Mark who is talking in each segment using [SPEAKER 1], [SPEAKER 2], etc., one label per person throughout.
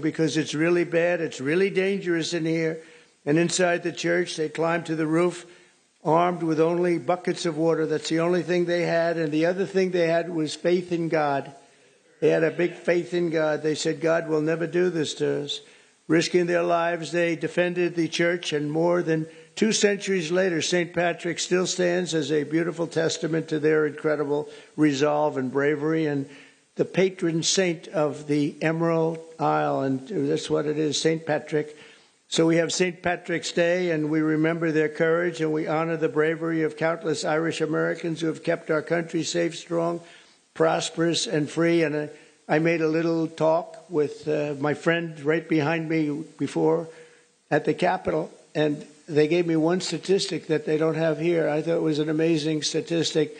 [SPEAKER 1] because it's really bad. It's really dangerous in here. And inside the church, they climbed to the roof armed with only buckets of water. That's the only thing they had. And the other thing they had was faith in God. They had a big faith in God. They said, God will never do this to us. Risking their lives, they defended the church. And more than 2 centuries later, St. Patrick still stands as a beautiful testament to their incredible resolve and bravery. And the patron saint of the Emerald Isle, and that's what it is, St. Patrick. So we have St. Patrick's Day, and we remember their courage, and we honor the bravery of countless Irish Americans who have kept our country safe, strong, prosperous, and free. And I made a little talk with my friend right behind me before at the Capitol, and they gave me one statistic that they don't have here. I thought it was an amazing statistic.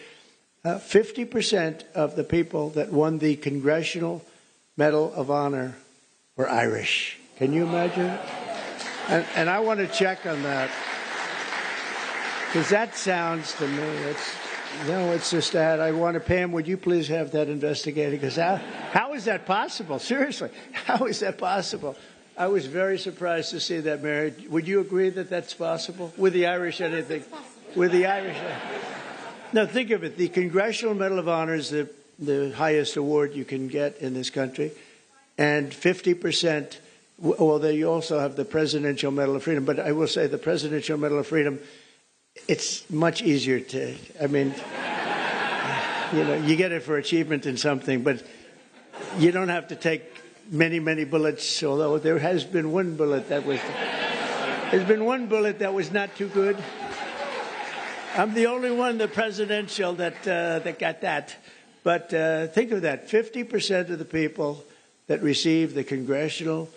[SPEAKER 1] 50% of the people that won the Congressional Medal of Honor were Irish. Can you imagine? And I want to check on that, because that sounds to me, it's just that. I want to, Pam, would you please have that investigated? Because how is that possible? Seriously, how is that possible? I was very surprised to see that, Mary. Would you agree that that's possible? With the Irish, anything? With the Irish? Now, think of it. The Congressional Medal of Honor is the highest award you can get in this country. And 50%, well, you also have the Presidential Medal of Freedom. But I will say the Presidential Medal of Freedom, it's much easier to, I mean, you get it for achievement in something, but you don't have to take many, many bullets, although there has been one bullet that was, not too good. I'm the only one, the presidential, that got that. But think of that, 50% of the people that received the Congressional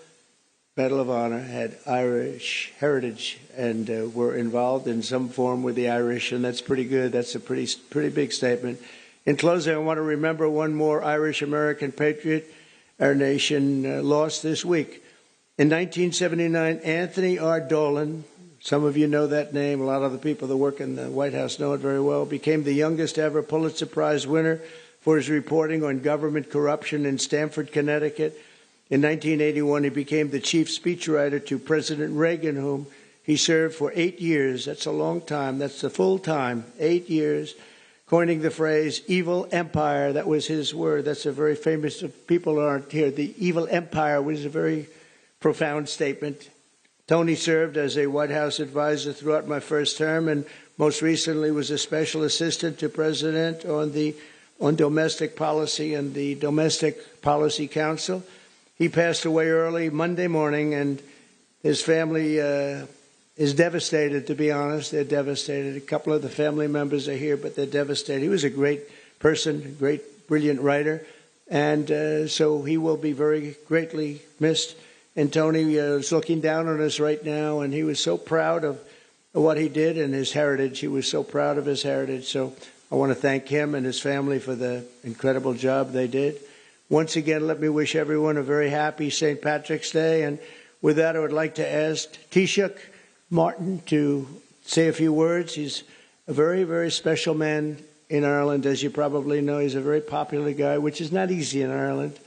[SPEAKER 1] Medal of Honor had Irish heritage and were involved in some form with the Irish, and that's pretty good. That's a pretty big statement. In closing, I want to remember one more Irish-American patriot our nation lost this week. In 1979, Anthony R. Dolan, some of you know that name, a lot of the people that work in the White House know it very well, became the youngest ever Pulitzer Prize winner for his reporting on government corruption in Stamford, Connecticut. In 1981, he became the chief speechwriter to President Reagan, whom he served for 8 years. That's a long time. That's the full time, 8 years, coining the phrase evil empire. That was his word. That's a very famous, if people aren't here, the evil empire was a very profound statement. Tony served as a White House advisor throughout my first term, and most recently was a special assistant to President on domestic policy and the Domestic Policy Council. He passed away early Monday morning, and his family is devastated, to be honest. They're devastated. A couple of the family members are here, but they're devastated. He was a great person, great, brilliant writer, and so he will be very greatly missed. And Tony is looking down on us right now, and he was so proud of what he did and his heritage. He was so proud of his heritage. So I want to thank him and his family for the incredible job they did. Once again, let me wish everyone a very happy St. Patrick's Day. And with that, I would like to ask Taoiseach Martin to say a few words. He's a very, very special man in Ireland. As you probably know, he's a very popular guy, which is not easy in Ireland.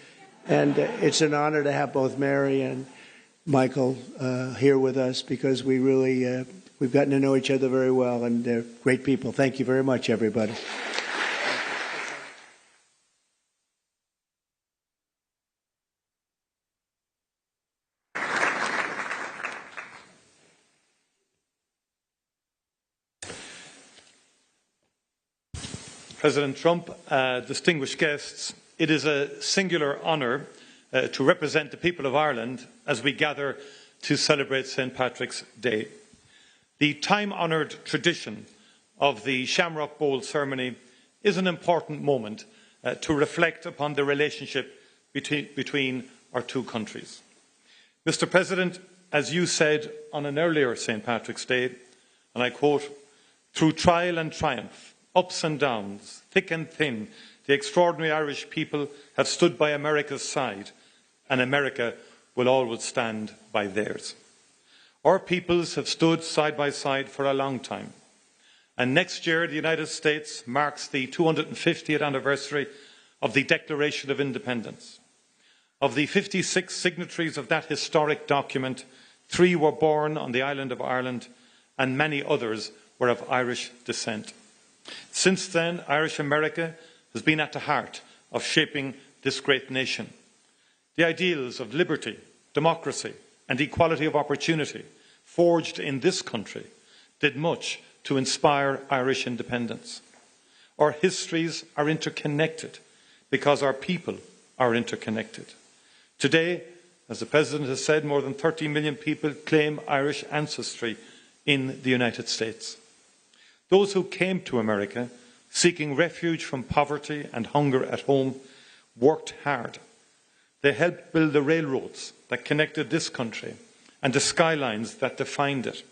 [SPEAKER 1] And it's an honor to have both Mary and Michael here with us, because we really, we've gotten to know each other very well, and they're great people. Thank you very much, everybody.
[SPEAKER 2] President Trump, distinguished guests, it is a singular honour to represent the people of Ireland as we gather to celebrate St. Patrick's Day. The time-honoured tradition of the Shamrock Bowl ceremony is an important moment to reflect upon the relationship between our two countries. Mr. President, as you said on an earlier St. Patrick's Day, and I quote, "Through trial and triumph, ups and downs, thick and thin, the extraordinary Irish people have stood by America's side, and America will always stand by theirs." Our peoples have stood side by side for a long time, and next year the United States marks the 250th anniversary of the Declaration of Independence. Of the 56 signatories of that historic document, 3 were born on the island of Ireland and many others were of Irish descent. Since then, Irish America has been at the heart of shaping this great nation. The ideals of liberty, democracy and equality of opportunity forged in this country did much to inspire Irish independence. Our histories are interconnected because our people are interconnected. Today, as the President has said, more than 30 million people claim Irish ancestry in the United States. Those who came to America seeking refuge from poverty and hunger at home worked hard. They helped build the railroads that connected this country and the skylines that defined it.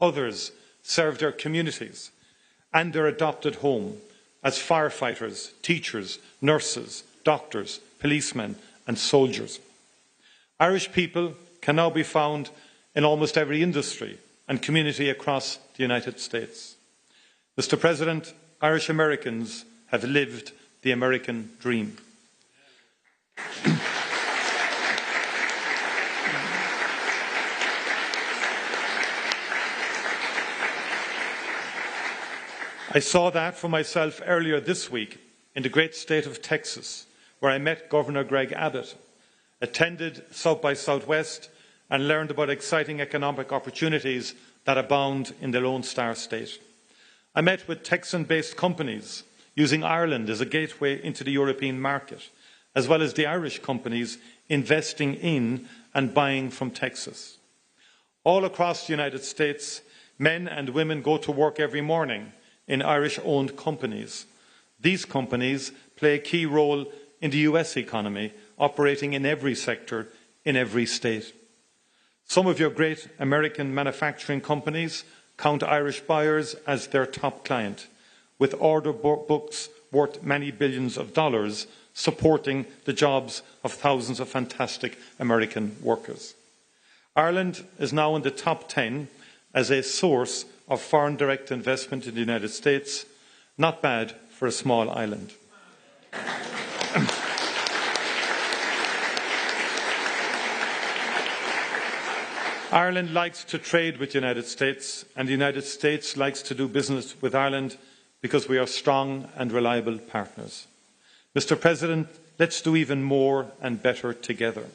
[SPEAKER 2] Others served their communities and their adopted home as firefighters, teachers, nurses, doctors, policemen and soldiers. Irish people can now be found in almost every industry and community across the United States. Mr. President, Irish Americans have lived the American dream. I saw that for myself earlier this week in the great state of Texas, where I met Governor Greg Abbott, attended South by Southwest and learned about exciting economic opportunities that abound in the Lone Star State. I met with Texan-based companies using Ireland as a gateway into the European market, as well as the Irish companies investing in and buying from Texas. All across the United States, men and women go to work every morning in Irish-owned companies. These companies play a key role in the US economy, operating in every sector, in every state. Some of your great American manufacturing companies count Irish buyers as their top client, with order books worth many billions of dollars supporting the jobs of thousands of fantastic American workers. Ireland is now in the top 10 as a source of foreign direct investment in the United States. Not bad for a small island. Ireland likes to trade with the United States, and the United States likes to do business with Ireland because we are strong and reliable partners. Mr. President, let's do even more and better together.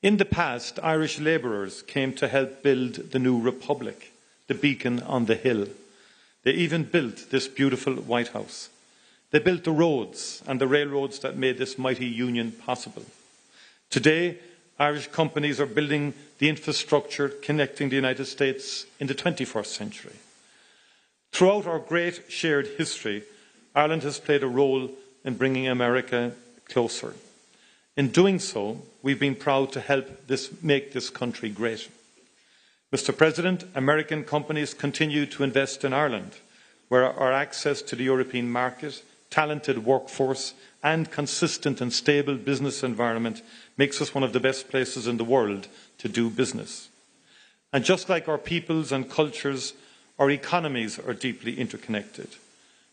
[SPEAKER 2] In the past, Irish labourers came to help build the new republic, the beacon on the hill. They even built this beautiful White House. They built the roads and the railroads that made this mighty union possible. Today, Irish companies are building the infrastructure connecting the United States in the 21st century. Throughout our great shared history, Ireland has played a role in bringing America closer. In doing so, we've been proud to help make this country great. Mr. President, American companies continue to invest in Ireland, where our access to the European market, talented workforce and consistent and stable business environment makes us one of the best places in the world to do business. And just like our peoples and cultures, our economies are deeply interconnected.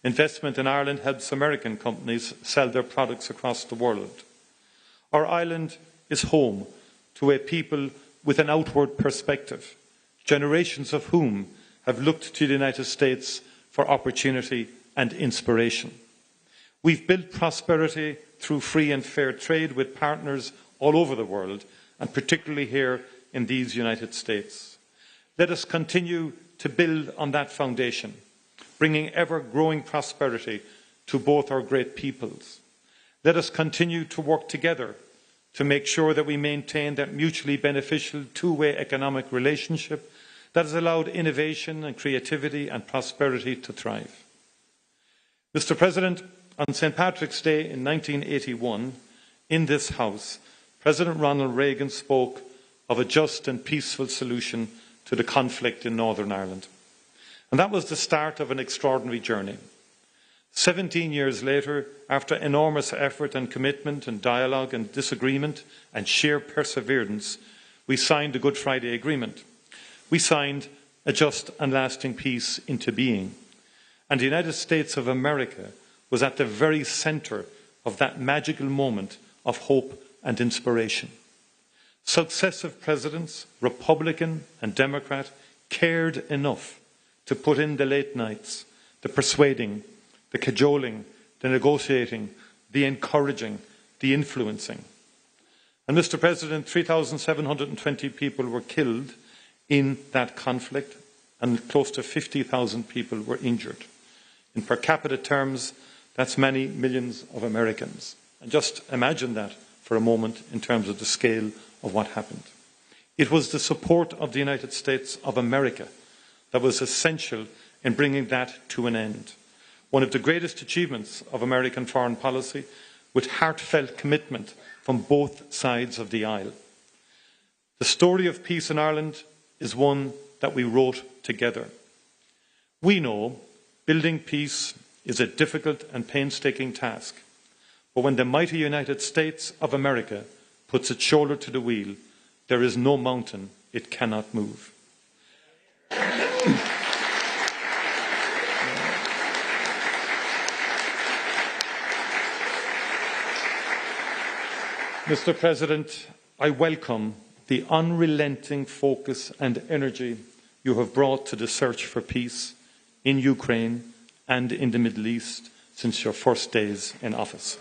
[SPEAKER 2] Investment in Ireland helps American companies sell their products across the world. Our island is home to a people with an outward perspective, generations of whom have looked to the United States for opportunity and inspiration. We've built prosperity through free and fair trade with partners all over the world, and particularly here in these United States. Let us continue to build on that foundation, bringing ever-growing prosperity to both our great peoples. Let us continue to work together to make sure that we maintain that mutually beneficial two-way economic relationship that has allowed innovation and creativity and prosperity to thrive. Mr. President, on St. Patrick's Day in 1981, in this House, President Ronald Reagan spoke of a just and peaceful solution to the conflict in Northern Ireland. And that was the start of an extraordinary journey. 17 years later, after enormous effort and commitment and dialogue and disagreement and sheer perseverance, we signed the Good Friday Agreement. We signed a just and lasting peace into being. And the United States of America was at the very centre of that magical moment of hope and inspiration. Successive presidents, Republican and Democrat, cared enough to put in the late nights, the persuading, the cajoling, the negotiating, the encouraging, the influencing. And Mr. President, 3,720 people were killed in that conflict and close to 50,000 people were injured. In per capita terms, that's many millions of Americans. And just imagine that for a moment in terms of the scale of what happened. It was the support of the United States of America that was essential in bringing that to an end. One of the greatest achievements of American foreign policy, with heartfelt commitment from both sides of the aisle. The story of peace in Ireland is one that we wrote together. We know building peace is a difficult and painstaking task, but when the mighty United States of America puts its shoulder to the wheel, there is no mountain it cannot move. Mr. President, I welcome the unrelenting focus and energy you have brought to the search for peace in Ukraine and in the Middle East since your first days in office.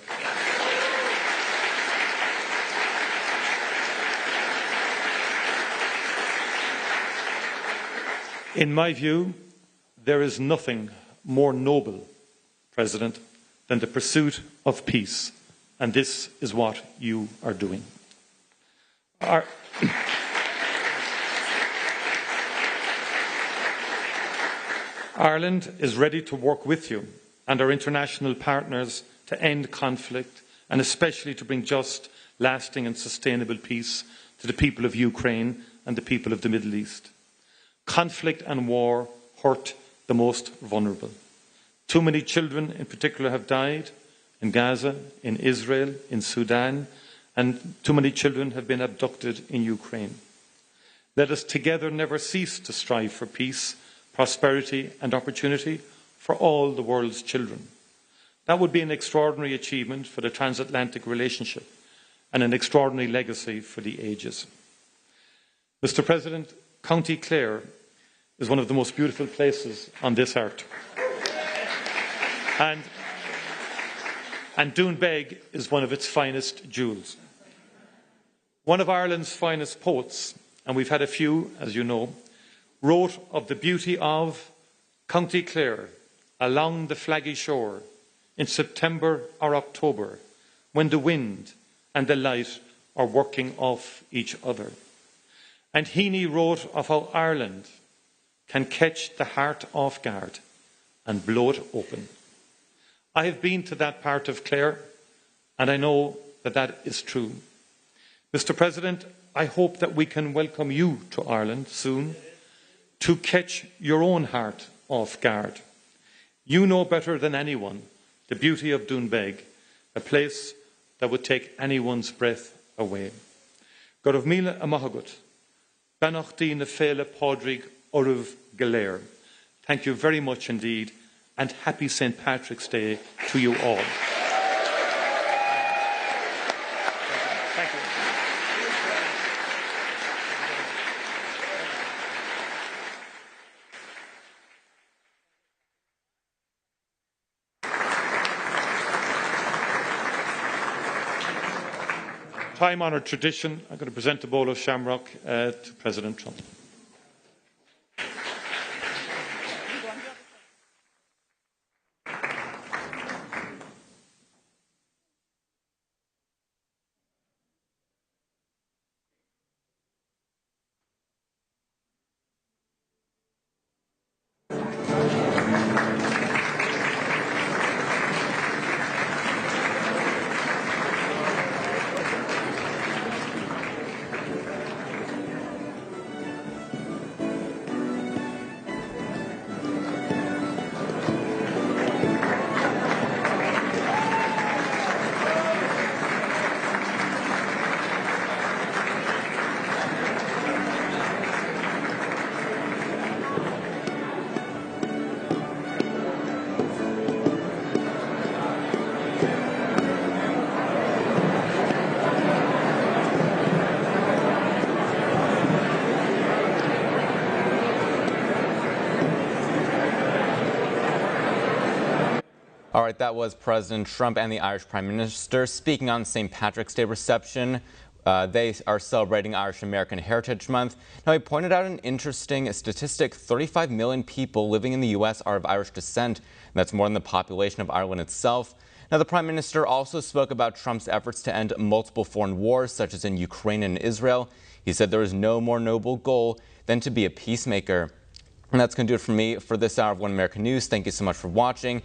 [SPEAKER 2] In my view, there is nothing more noble, President, than the pursuit of peace, and this is what you are doing. Ireland is ready to work with you and our international partners to end conflict and especially to bring just, lasting and sustainable peace to the people of Ukraine and the people of the Middle East. Conflict and war hurt the most vulnerable. Too many children in particular have died in Gaza, in Israel, in Sudan, and too many children have been abducted in Ukraine. Let us together never cease to strive for peace, prosperity and opportunity for all the world's children. That would be an extraordinary achievement for the transatlantic relationship and an extraordinary legacy for the ages. Mr. President, County Clare is one of the most beautiful places on this earth. And Doonbeg is one of its finest jewels. One of Ireland's finest poets, and we've had a few, as you know, wrote of the beauty of County Clare along the flaggy shore in September or October, when the wind and the light are working off each other. And Heaney wrote of how Ireland can catch the heart off guard and blow it open. I have been to that part of Clare, and I know that that is true. Mr. President, I hope that we can welcome you to Ireland soon to catch your own heart off guard. You know better than anyone the beauty of Doonbeg, a place that would take anyone's breath away. Gorov Mila Amahagut, Banachdi na Fela Podrig Oruv Galer. Thank you very much indeed, and happy St. Patrick's Day to you all. Thank you. Time-honoured tradition, I'm going to present a bowl of Shamrock to President Trump.
[SPEAKER 3] All right, that was President Trump and the Irish Prime Minister speaking on St. Patrick's Day reception. They are celebrating Irish American Heritage Month. Now, he pointed out an interesting statistic. 35 million people living in the U.S. are of Irish descent. And that's more than the population of Ireland itself. Now, the Prime Minister also spoke about Trump's efforts to end multiple foreign wars, such as in Ukraine and Israel. He said there is no more noble goal than to be a peacemaker. And that's going to do it for me for this hour of One American News. Thank you so much for watching.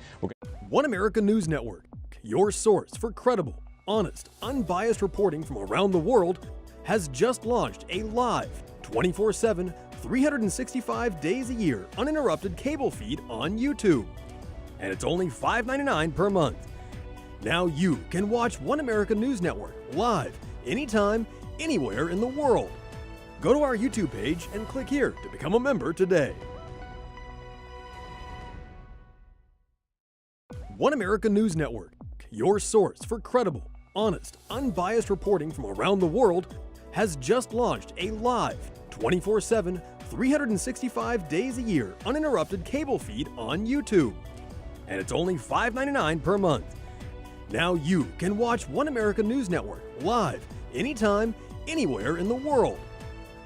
[SPEAKER 4] One American News Network, your source for credible, honest, unbiased reporting from around the world, has just launched a live, 24/7, 365 days a year uninterrupted cable feed on YouTube. And it's only $5.99 per month. Now you can watch One American News Network live, anytime, anywhere in the world. Go to our YouTube page and click here to become a member today. One American News Network, your source for credible, honest, unbiased reporting from around the world, has just launched a live, 24/7, 365 days a year uninterrupted cable feed on YouTube. And it's only $5.99 per month. Now you can watch One American News Network live, anytime, anywhere in the world.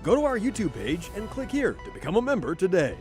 [SPEAKER 4] Go to our YouTube page and click here to become a member today.